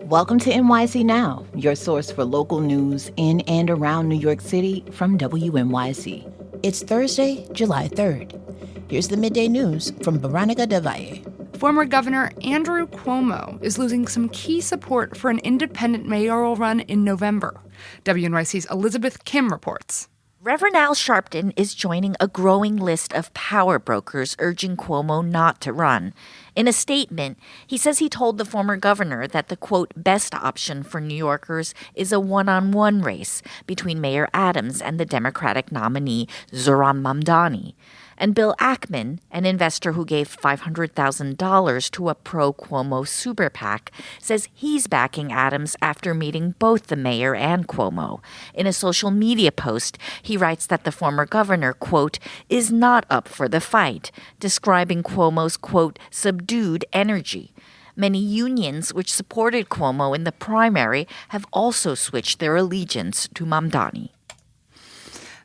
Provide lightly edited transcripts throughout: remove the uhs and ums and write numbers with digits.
Welcome to NYC Now, your source for local news in and around New York City from WNYC. It's Thursday, July 3rd. Here's the midday news from Veronica Del Valle. Former Governor Andrew Cuomo is losing some key support for an independent mayoral run in November. WNYC's Elizabeth Kim reports. Reverend Al Sharpton is joining a growing list of power brokers urging Cuomo not to run. In a statement, he says he told the former governor that the, quote, best option for New Yorkers is a one-on-one race between Mayor Adams and the Democratic nominee Zohran Mamdani. And Bill Ackman, an investor who gave $500,000 to a pro-Cuomo super PAC, says he's backing Adams after meeting both the mayor and Cuomo. In a social media post, he writes that the former governor, quote, is not up for the fight, describing Cuomo's, quote, subdued energy. Many unions which supported Cuomo in the primary have also switched their allegiance to Mamdani.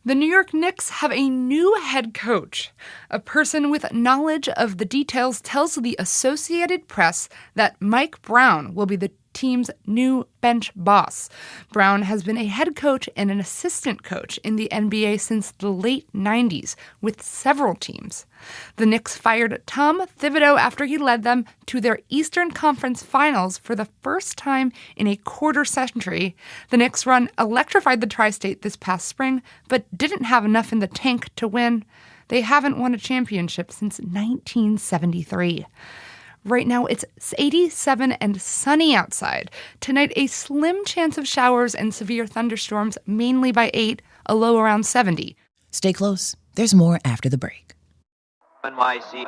The New York Knicks have a new head coach. A person with knowledge of the details tells the Associated Press that Mike Brown will be the team's new bench boss. Brown has been a head coach and an assistant coach in the NBA since the late 90s with several teams. The Knicks fired Tom Thibodeau after he led them to their Eastern Conference Finals for the first time in a quarter century. The Knicks' run electrified the tri-state this past spring, but didn't have enough in the tank to win. They haven't won a championship since 1973. Right now, it's 87 and sunny outside. Tonight, a slim chance of showers and severe thunderstorms, mainly by 8, a low around 70. Stay close. There's more after the break. NYC.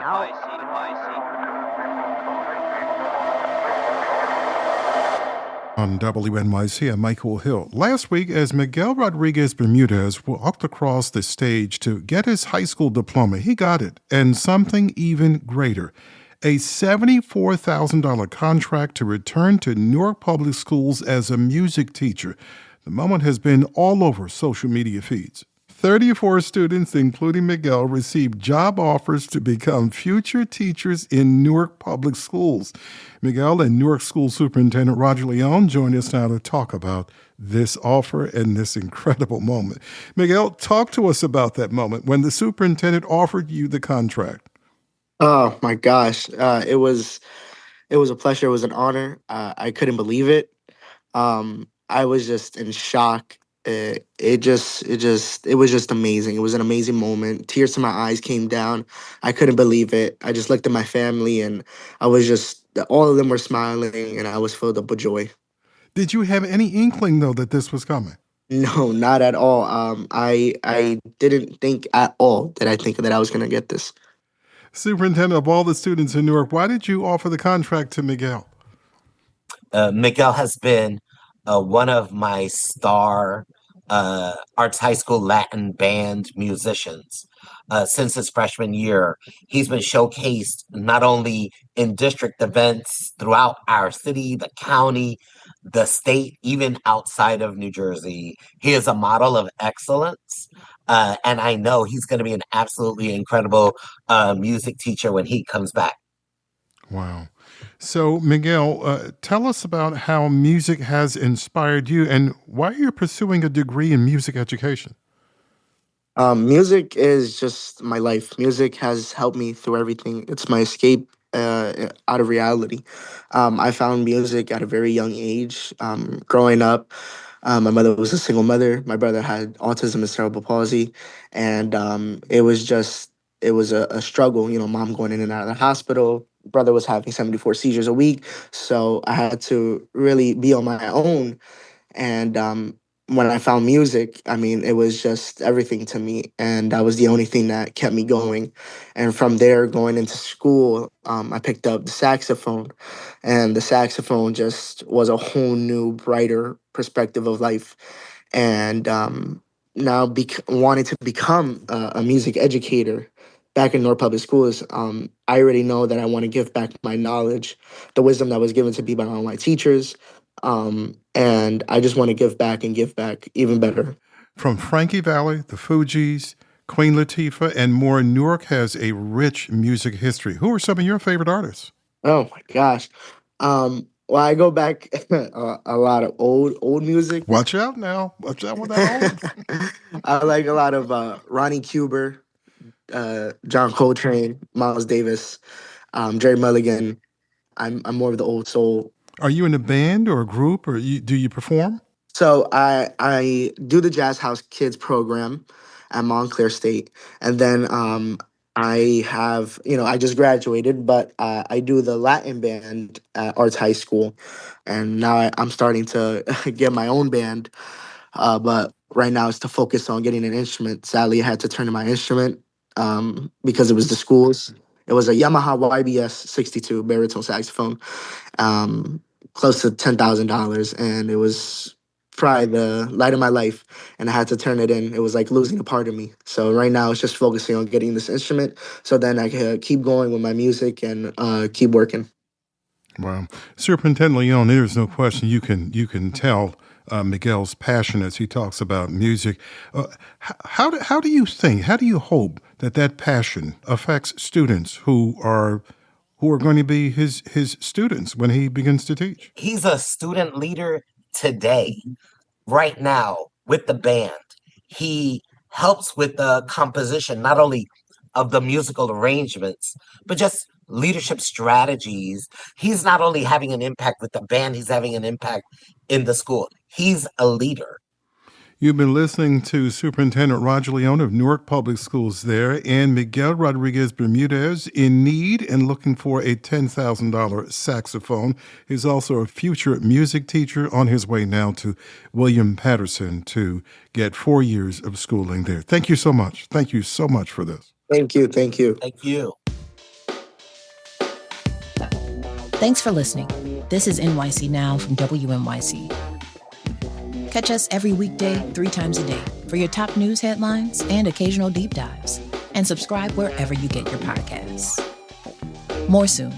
On WNYC, I'm Michael Hill. Last week, as Miguel Rodriguez Bermudez walked across the stage to get his high school diploma, he got it, and something even greater. A $74,000 contract to return to Newark Public Schools as a music teacher. The moment has been all over social media feeds. 34 students, including Miguel, received job offers to become future teachers in Newark Public Schools. Miguel and Newark School Superintendent Roger Leone join us now to talk about this offer and this incredible moment. Miguel, talk to us about that moment when the superintendent offered you the contract. Oh my gosh. It was a pleasure. It was an honor. I couldn't believe it. I was just in shock. It was just amazing. It was an amazing moment. Tears to my eyes came down. I couldn't believe it. I just looked at my family and all of them were smiling and I was filled up with joy. Did you have any inkling though that this was coming? No, not at all. I didn't think at all that I was going to get this. Superintendent, of all the students in Newark, why did you offer the contract to Miguel? Miguel has been one of my star Arts High School Latin band musicians since his freshman year. He's been showcased not only in district events throughout our city, the county, the state, even outside of New Jersey. He is a model of excellence. And I know he's going to be an absolutely incredible music teacher when he comes back. Wow. So, Miguel, tell us about how music has inspired you and why you're pursuing a degree in music education. Music is just my life. Music has helped me through everything. It's my escape out of reality. I found music at a very young age. Growing up, my mother was a single mother. My brother had autism and cerebral palsy. And it was a struggle, mom going in and out of the hospital. Brother was having 74 seizures a week. So I had to really be on my own. And when I found music, it was just everything to me. And that was the only thing that kept me going. And from there, going into school, I picked up the saxophone. And the saxophone just was a whole new, brighter perspective of life. And now wanting to become a music educator back in Newark Public Schools, I already know that I want to give back my knowledge, the wisdom that was given to me by all my teachers. And I just want to give back even better. From Frankie Valli, the Fugees, Queen Latifah, and more, Newark has a rich music history. Who are some of your favorite artists? Oh my gosh. Well, I go back a lot of old music. Watch out now. Watch out with that old. I like a lot of Ronnie Cuber, John Coltrane, Miles Davis, Jerry Mulligan. I'm more of the old soul. Are you in a band or a group, or do you perform? So I do the Jazz House Kids program at Montclair State, and then I have I just graduated, but I do the Latin band at Arts High School, and now I'm starting to get my own band. But right now it's to focus on getting an instrument. Sadly, I had to turn in my instrument because it was the schools. It was a Yamaha YBS 62 baritone saxophone, um, close to $10,000, and it was probably the light of my life. And I had to turn it in. It was like losing a part of me. So right now it's just focusing on getting this instrument, so then I can keep going with my music and keep working. Wow. Superintendent Leon, there's no question you can tell Miguel's passion as he talks about music. How do you think, how do you hope that passion affects students who are going to be his students when he begins to teach? He's a student leader today, right now, with the band. He helps with the composition, not only of the musical arrangements, but just leadership strategies. He's not only having an impact with the band, he's having an impact in the school. He's a leader. You've been listening to Superintendent Roger Leone of Newark Public Schools there, and Miguel Rodriguez Bermudez, in need and looking for a $10,000 saxophone. He's also a future music teacher on his way now to William Patterson to get 4 years of schooling there. Thank you so much. Thank you so much for this. Thank you. Thank you. Thank you. Thanks for listening. This is NYC Now from WNYC. Catch us every weekday, 3 times a day for your top news headlines and occasional deep dives. And subscribe wherever you get your podcasts. More soon.